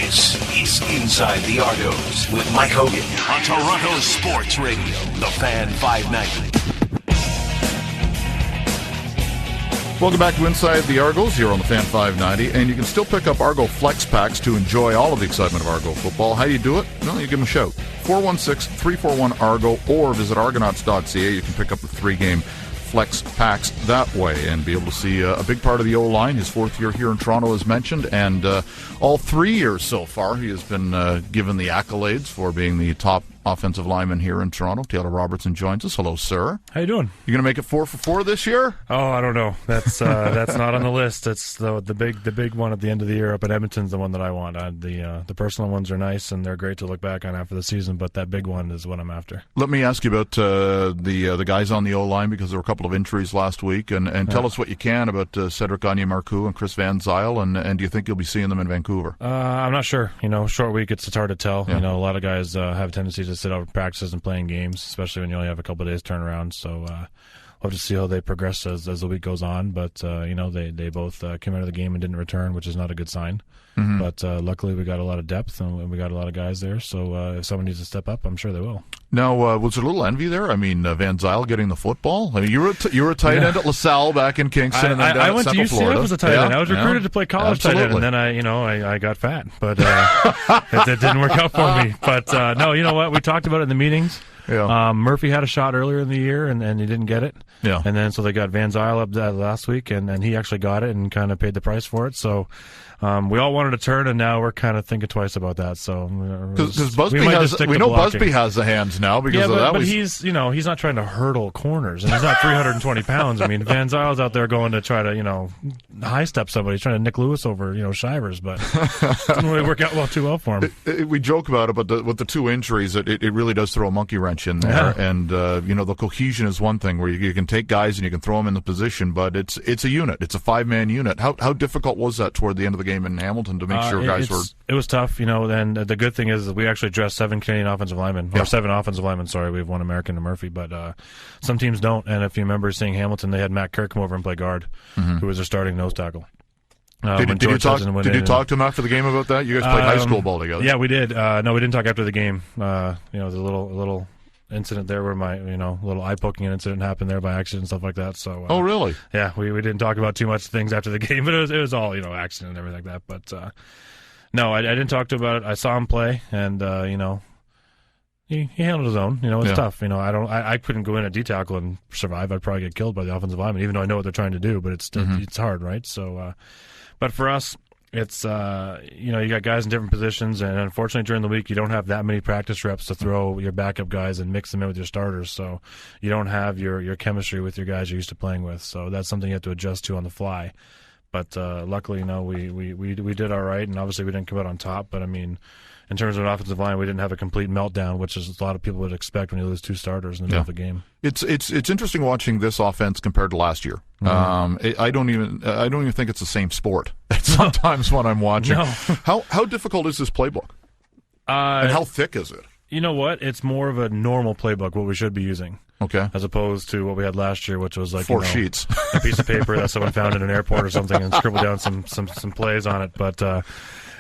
This is Inside the Argos with Mike Hogan on Toronto Sports Radio, The Fan 590. Welcome back to Inside the Argos here on the Fan 590, and you can still pick up Argo Flex Packs to enjoy all of the excitement of Argo football. How do you do it? Well, you give them a shout. 416-341-ARGO, or visit argonauts.ca. You can pick up the 3-game Flex Packs that way and be able to see a big part of the O-line. His fourth year here in Toronto, as mentioned, and all 3 years so far he has been given the accolades for being the top offensive lineman here in Toronto. Taylor Robertson joins us. Hello, sir. How you doing? You going to make it 4 for 4 this year? Oh, I don't know. That's not on the list. It's the big one at the end of the year up at Edmonton's the one that I want. The personal ones are nice and they're great to look back on after the season, but that big one is what I'm after. Let me ask you about the guys on the O-line, because there were a couple of injuries last week, and tell us what you can about Cedric Gagne-Marcoux and Chris Van Zyl, and do you think you'll be seeing them in Vancouver? I'm not sure. Short week, it's hard to tell. Yeah. A lot of guys have a tendency to sit out practices and playing games, especially when you only have a couple of days turnaround. So we'll have to see how they progress as the week goes on. But they both came out of the game and didn't return, which is not a good sign. Mm-hmm. But luckily we got a lot of depth and we got a lot of guys there. So if someone needs to step up, I'm sure they will. Now, was there a little envy there? I mean, Van Zyl getting the football. I mean, you were a tight end at LaSalle back in Kingston, and then down I went Central to UCF Florida. as a tight end. I was recruited to play college tight end, and then I got fat, but it didn't work out for me. But no, you know what? We talked about it in the meetings. Yeah. Murphy had a shot earlier in the year, and he didn't get it. Yeah. And then so they got Van Zyl up last week, and he actually got it and kind of paid the price for it. So we all wanted to turn, and now we're kind of thinking twice about that. So because we know Busby has the hands now because of that. But he's not trying to hurdle corners, and he's not 320 pounds. I mean, Van Zyl's out there going to try to high step somebody. He's trying to Nick Lewis over Shivers, but it didn't really work out too well for him. We joke about it, but with the two injuries, it really does throw a monkey wrench in there. Yeah. And the cohesion is one thing where you can take guys and you can throw them in the position, but it's a unit. It's a 5-man unit. How difficult was that toward the end of the game in Hamilton to make sure guys were? It was tough, and the good thing is that we actually dressed 7 Canadian offensive linemen, or 7 offensive linemen. Sorry, we have 1 American and Murphy, but some teams don't. And if you remember seeing Hamilton, they had Matt Kirk come over and play guard, who was their starting nose tackle. Did you talk to him after the game about that? You guys played high school ball together. Yeah, we did. No, we didn't talk after the game. There's a little incident there where my little eye poking incident happened there by accident and stuff like that. So oh really? Yeah, we didn't talk about too much things after the game, but it was all accident and everything like that. But no, I didn't talk to him about it. I saw him play, and he handled his own. It's tough. I couldn't go in at D tackle and survive. I'd probably get killed by the offensive lineman, even though I know what they're trying to do. But it's hard, right? So, but for us, it's you got guys in different positions, and unfortunately during the week you don't have that many practice reps to throw your backup guys and mix them in with your starters, so you don't have your chemistry with your guys you're used to playing with. So that's something you have to adjust to on the fly. But luckily, we did all right, and obviously we didn't come out on top. But I mean, in terms of an offensive line, we didn't have a complete meltdown, which is a lot of people would expect when you lose 2 starters in the middle of the game. It's interesting watching this offense compared to last year. Mm-hmm. I don't even think it's the same sport. Sometimes when I'm watching, how difficult is this playbook? And how thick is it? You know what? It's more of a normal playbook, what we should be using. Okay. As opposed to what we had last year, which was like 4 sheets, a piece of paper that someone found in an airport or something and scribbled down some plays on it. But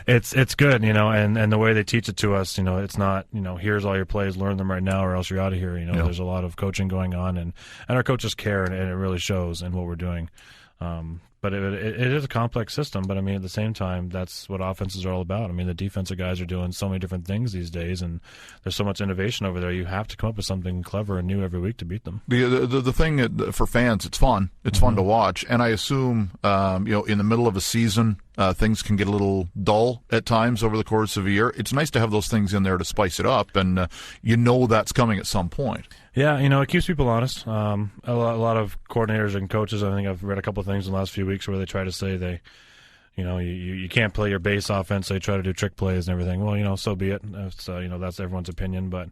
it's good, and the way they teach it to us, it's not, here's all your plays, learn them right now or else you're out of here. There's a lot of coaching going on, and our coaches care, and it really shows in what we're doing. But it is a complex system, but I mean, at the same time, that's what offenses are all about. I mean, the defensive guys are doing so many different things these days, and there's so much innovation over there. You have to come up with something clever and new every week to beat them. The thing for fans, it's fun. It's fun to watch, and I assume in the middle of a season, things can get a little dull at times over the course of a year. It's nice to have those things in there to spice it up, and that's coming at some point. Yeah, it keeps people honest. A lot of coordinators and coaches, I think I've read a couple of things in the last few weeks where they try to say you can't play your base offense, so they try to do trick plays and everything. Well, so be it. It's, that's everyone's opinion, but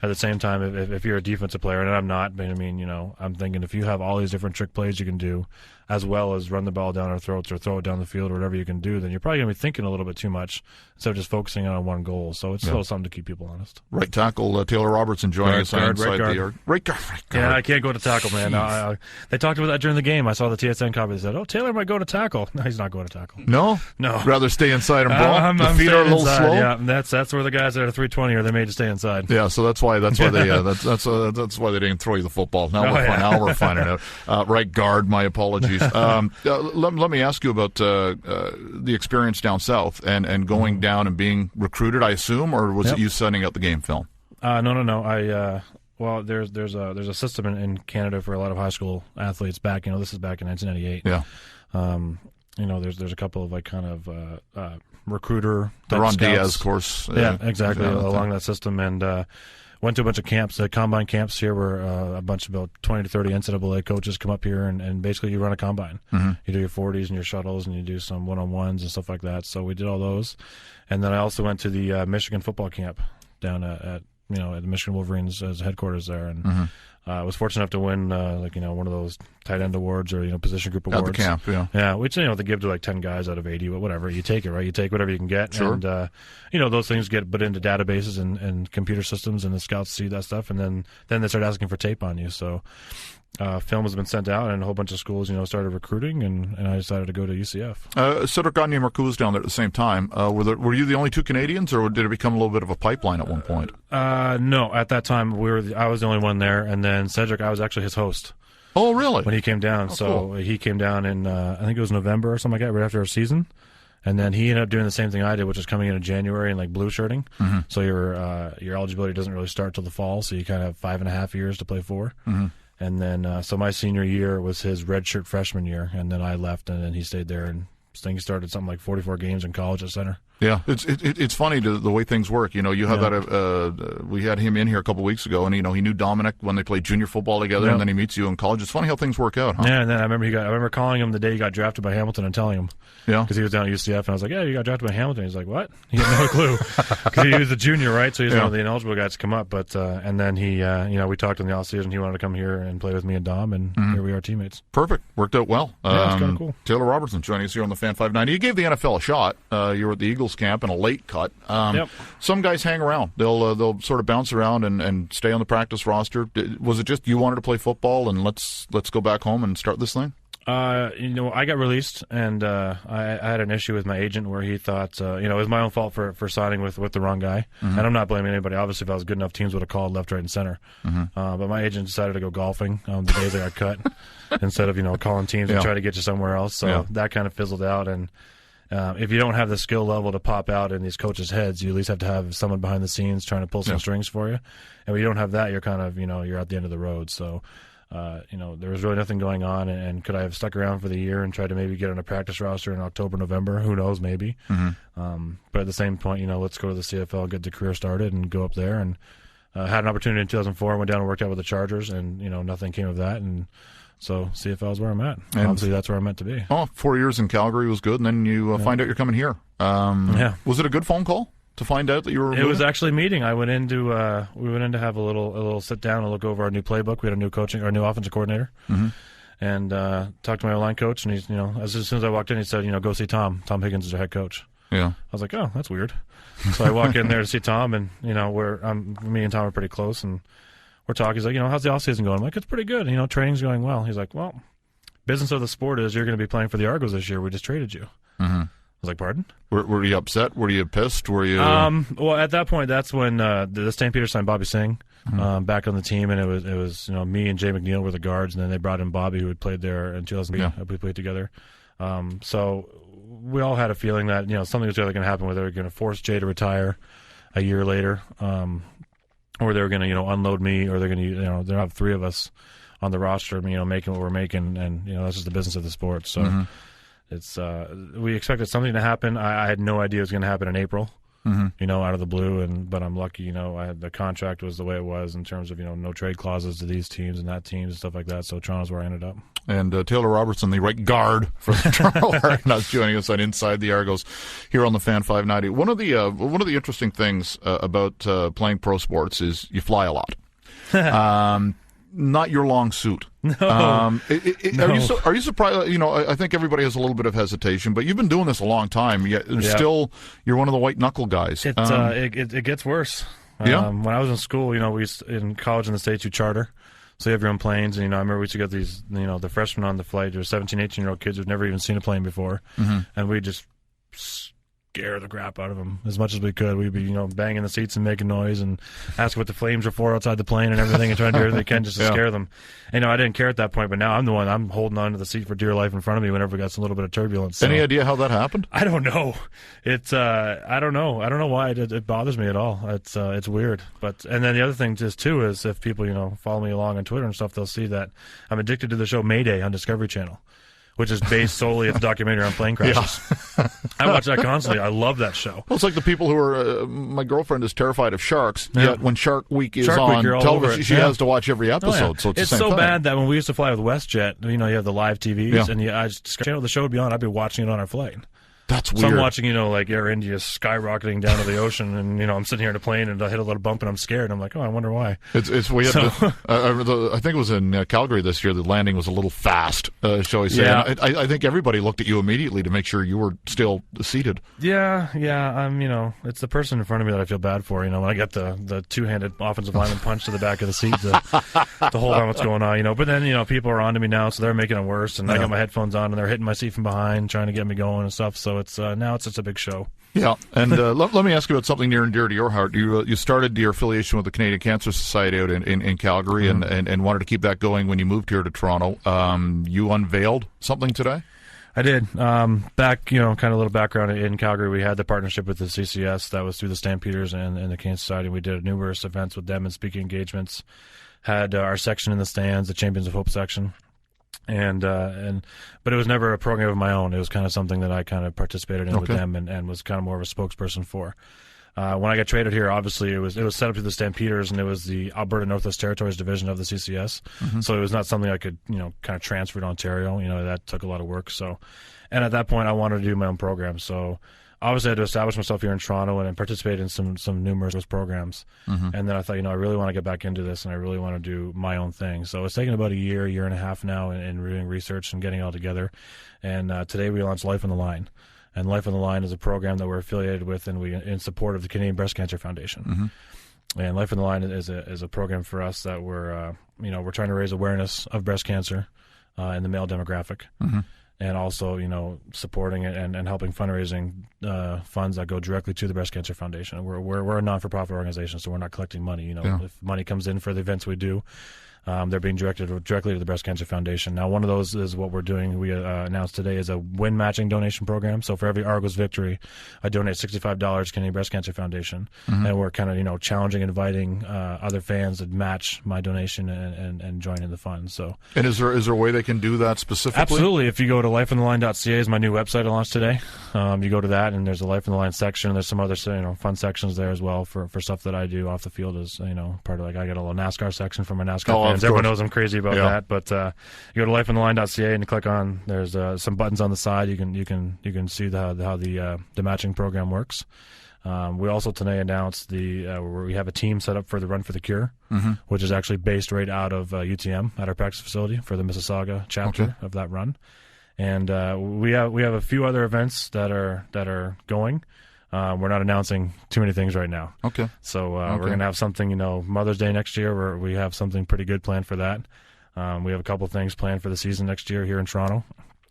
at the same time, if you're a defensive player, and I'm not, but I mean, I'm thinking if you have all these different trick plays you can do, as well as run the ball down our throats or throw it down the field or whatever you can do, then you're probably going to be thinking a little bit too much instead of just focusing on one goal. So it's still something to keep people honest. Right tackle Taylor Robertson joining us on Inside the Argos. Right guard. Yeah, I can't go to tackle, man. They talked about that during the game. I saw the TSN copy. They said, "Oh, Taylor might go to tackle." No, he's not going to tackle. No, rather stay inside and brawl. I'm feet are a little inside, slow. Yeah, that's where the guys that are 320 are. They're made to stay inside. Yeah, so that's why they that's why they didn't throw you the football. Now we're finding out. Right guard. My apologies. Let me ask you about the experience down south and going down and being recruited. I assume, or was it you setting up the game film? No. Well, there's a system in Canada for a lot of high school athletes back. This is back in 1998. Yeah. There's a couple of like kind of recruiter the Ron scouts. Diaz course. Yeah, exactly along that system, and went to a bunch of camps, combine camps here, where a bunch of about 20 to 30 NCAA coaches come up here, and basically you run a combine. Mm-hmm. You do your 40s and your shuttles, and you do some one-on-ones and stuff like that. So we did all those, and then I also went to the Michigan football camp down at the Michigan Wolverines as headquarters there, and I was fortunate enough to win one of those tight end awards or position group awards at the camp. Yeah, which they give to like 10 guys out of 80, but whatever, you take it, right? You take whatever you can get. Sure. And those things get put into databases and computer systems, and the scouts see that stuff, and then they start asking for tape on you. So film has been sent out, and a whole bunch of schools started recruiting, and I decided to go to UCF. Cedric Gagne-Marcoux was down there at the same time. Were you the only two Canadians, or did it become a little bit of a pipeline at one point? No, at that time I was the only one there, and then Cedric, I was actually his host. Oh, really? When he came down. Cool. He came down in, I think it was November or something like that, right after our season. And then he ended up doing the same thing I did, which is coming in January and like blue shirting. Mm-hmm. So your eligibility doesn't really start till the fall, so you kind of have 5.5 years to play for. Mm-hmm. And then, so my senior year was his redshirt freshman year, and then I left, and then he stayed there, and I think he started something like 44 games in college at center. Yeah, it's funny the way things work. You have that. We had him in here a couple of weeks ago, and he knew Dominic when they played junior football together, and then he meets you in college. It's funny how things work out, huh? Yeah, and then I remember calling him the day he got drafted by Hamilton and telling him. Yeah, because he was down at UCF, and I was like, "Yeah, you got drafted by Hamilton." He's like, "What?" He had no clue because he was a junior, right? So he's one of the ineligible guys to come up. But and then he, we talked in the offseason. He wanted to come here and play with me and Dom, and here we are, teammates. Perfect, worked out well. Yeah, it's kind of cool. Taylor Robertson joining us here on the Fan 590. You gave the NFL a shot. You were at the Eagles camp in a late cut. Some guys hang around. They'll sort of bounce around and stay on the practice roster. Was it just you wanted to play football and let's go back home and start this thing? I got released, and I had an issue with my agent where he thought, it was my own fault for signing with the wrong guy. Mm-hmm. And I'm not blaming anybody. Obviously, if I was good enough, teams would have called left, right, and center. Mm-hmm. But my agent decided to go golfing the days I got cut instead of, calling teams and try to get you somewhere else. So that kind of fizzled out, and if you don't have the skill level to pop out in these coaches' heads, you at least have to have someone behind the scenes trying to pull some strings for you. And when you don't have that, you're kind of, you're at the end of the road. So, there was really nothing going on. And could I have stuck around for the year and tried to maybe get on a practice roster in October, November? Who knows, maybe. Mm-hmm. But at the same point, let's go to the CFL, get the career started, and go up there. And had an opportunity in 2004, went down and worked out with the Chargers, and, nothing came of that. And so CFL is where I'm at. And obviously, that's where I'm meant to be. 4 years in Calgary was good, and then you find out you're coming here. Was it a good phone call to find out that you were? It was actually a meeting. I went into we went in to have a little sit down and look over our new playbook. We had our new offensive coordinator, and talked to my line coach. And he's as soon as I walked in, he said, go see Tom. Tom Higgins is our head coach. Yeah, I was like, oh, that's weird. So I walk in there to see Tom, and me and Tom are pretty close, and we're talking. He's like, how's the offseason going? I'm like, it's pretty good. Training's going well. He's like, well, business of the sport is you're going to be playing for the Argos this year. We just traded you. Mm-hmm. I was like, pardon? Were you upset? Were you pissed? Were you? Well, at that point, that's when the Stampeders signed Bobby Singh back on the team, and it was me and Jay McNeil were the guards, and then they brought in Bobby, who had played there in 2008. We played together. So we all had a feeling that something was really going to happen, where they were going to force Jay to retire a year later. Or they're going to, unload me, or they're going to, they'll have three of us on the roster, making what we're making, and that's just the business of the sport. So it's we expected something to happen. I had no idea it was going to happen in April, out of the blue, but I'm lucky, the contract was the way it was in terms of no trade clauses to these teams and that teams and stuff like that. So Toronto's where I ended up. And Taylor Robertson, the right guard for the Toronto Argonauts, joining us on Inside the Argos here on the Fan 590. One of the interesting things about playing pro sports is you fly a lot. not your long suit. No. No. Are you surprised? You know, I think everybody has a little bit of hesitation, but you've been doing this a long time. Yet still, you're one of the white knuckle guys. It gets worse. When I was in school, you know, in college in the States, you charter. So you have your own planes, and, you know, I remember we used to get these, you know, the freshmen on the flight. There were 17, 18-year-old kids who'd never even seen a plane before. And we just scare the crap out of them as much as we could. We'd be, you know, banging the seats and making noise and asking what the flames were for outside the plane and everything, and trying to do everything we can just to scare them. And, you know, I didn't care at that point, but now I'm the one. I'm holding on to the seat for dear life in front of me whenever we got some little bit of turbulence. So. Any idea how that happened? I don't know. It's I don't know. I don't know why it bothers me at all. It's weird. But and then the other thing too is if people, you know, follow me along on Twitter and stuff, they'll see that I'm addicted to the show Mayday on Discovery Channel, which is based solely on the documentary on plane crashes. I watch that constantly. I love that show. Well, it's like the people who are, my girlfriend is terrified of sharks, yet when Shark Week is on television, she has to watch every episode. So it's the same thing. Bad that when we used to fly with WestJet, you know, you have the live TVs, and the show would be on, I'd be watching it on our flight. That's weird. So I'm watching, you know, like Air India skyrocketing down to the ocean, and, you know, I'm sitting here in a plane and I hit a little bump and I'm scared. I'm like, oh, I wonder why. I think it was in Calgary this year. The landing was a little fast, shall we say? Yeah. I think everybody looked at you immediately to make sure you were still seated. Yeah. You know, it's the person in front of me that I feel bad for. You know, when I get the two-handed offensive lineman punch to the back of the seat to hold on what's going on. You know, but then, you know, people are on to me now, so they're making it worse, and I got my headphones on and they're hitting my seat from behind, trying to get me going and stuff. So it's now it's just a big show. Yeah, and let me ask you about something near and dear to your heart. You started your affiliation with the Canadian Cancer Society out in Calgary, and wanted to keep that going when you moved here to Toronto. You unveiled something today? I did. Back, you know, kind of a little background in Calgary, we had the partnership with the CCS. That was through the Stampeders and the Cancer Society. We did numerous events with them and speaking engagements. Had our section in the stands, the Champions of Hope section. But it was never a program of my own. It was kind of something that I kind of participated in with them and was kind of more of a spokesperson for. When I got traded here, obviously it was set up to the Stampeders, and it was the Alberta Northwest Territories division of the CCS. So it was not something I could, you know, kind of transfer to Ontario. You know, that took a lot of work. So, and at that point, I wanted to do my own program. So obviously I had to establish myself here in Toronto and participate in some numerous programs. And then I thought, you know, I really want to get back into this, and I really want to do my own thing. So it's taken about a year and a half now in doing research and getting it all together. And today we launched Life on the Line. And Life on the Line is a program that we're affiliated with, and we in support of the Canadian Breast Cancer Foundation. And Life on the Line is a program for us that we're trying to raise awareness of breast cancer in the male demographic. And also, you know, supporting it and helping fundraising funds that go directly to the Breast Cancer Foundation. We're a non-for-profit organization, so we're not collecting money. You know, if money comes in for the events we do, they're being directed directly to the Breast Cancer Foundation. Now, one of those is what we're doing. We announced today is a win matching donation program. So for every Argos victory, I donate $65 to Canadian Breast Cancer Foundation, and we're kind of, you know, challenging, inviting other fans to match my donation and join in the fund. So, and is there a way they can do that specifically? Absolutely. If you go to lifeontheline.ca is my new website I launched today. You go to that, and there's a Life on the Line section. And there's some other, you know, fun sections there as well for stuff that I do off the field. As you know, part of, like, I got a little NASCAR section for my NASCAR fans. Everyone knows I'm crazy about that. But you go to lifeontheline.ca and you click on. There's some buttons on the side. You can see how the matching program works. We also today announced where we have a team set up for the Run for the Cure, which is actually based right out of UTM at our practice facility for the Mississauga chapter of that run. And we have a few other events that are going. We're not announcing too many things right now. Okay. So we're going to have something, you know, Mother's Day next year, where we have something pretty good planned for that. We have a couple things planned for the season next year here in Toronto.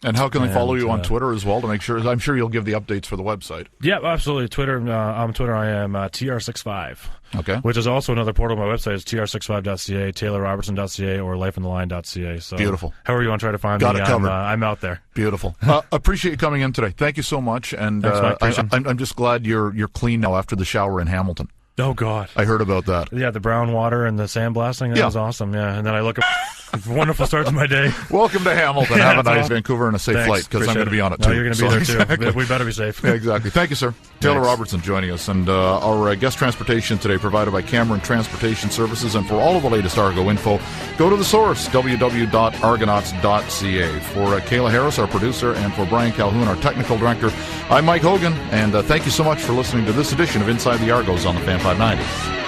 And how can they follow you on Twitter as well to make sure? I'm sure you'll give the updates for the website. Yeah, absolutely. Twitter. On Twitter, I am TR65. Okay. Which is also another portal on my website. Is tr65.ca, taylorrobertson.ca, or lifeontheline.ca. So beautiful. However you want to try to find Got me, it covered. I'm out there. Beautiful. Appreciate you coming in today. Thank you so much. And Thanks, Mike. I'm just glad you're clean now after the shower in Hamilton. Oh, God. I heard about that. Yeah, the brown water and the sandblasting. That was awesome. Yeah, and then I look at wonderful start to my day. Welcome to Hamilton. Have a nice Vancouver and a safe flight, because I'm going to be on it, too. No, you're going to be there, too. Exactly. We better be safe. Yeah, exactly. Thank you, sir. Taylor Robertson joining us. And our guest transportation today provided by Cameron Transportation Services. And for all of the latest Argo info, go to the source, www.argonauts.ca. For Kayla Harris, our producer, and for Brian Calhoun, our technical director, I'm Mike Hogan. And thank you so much for listening to this edition of Inside the Argos on the Fan 590.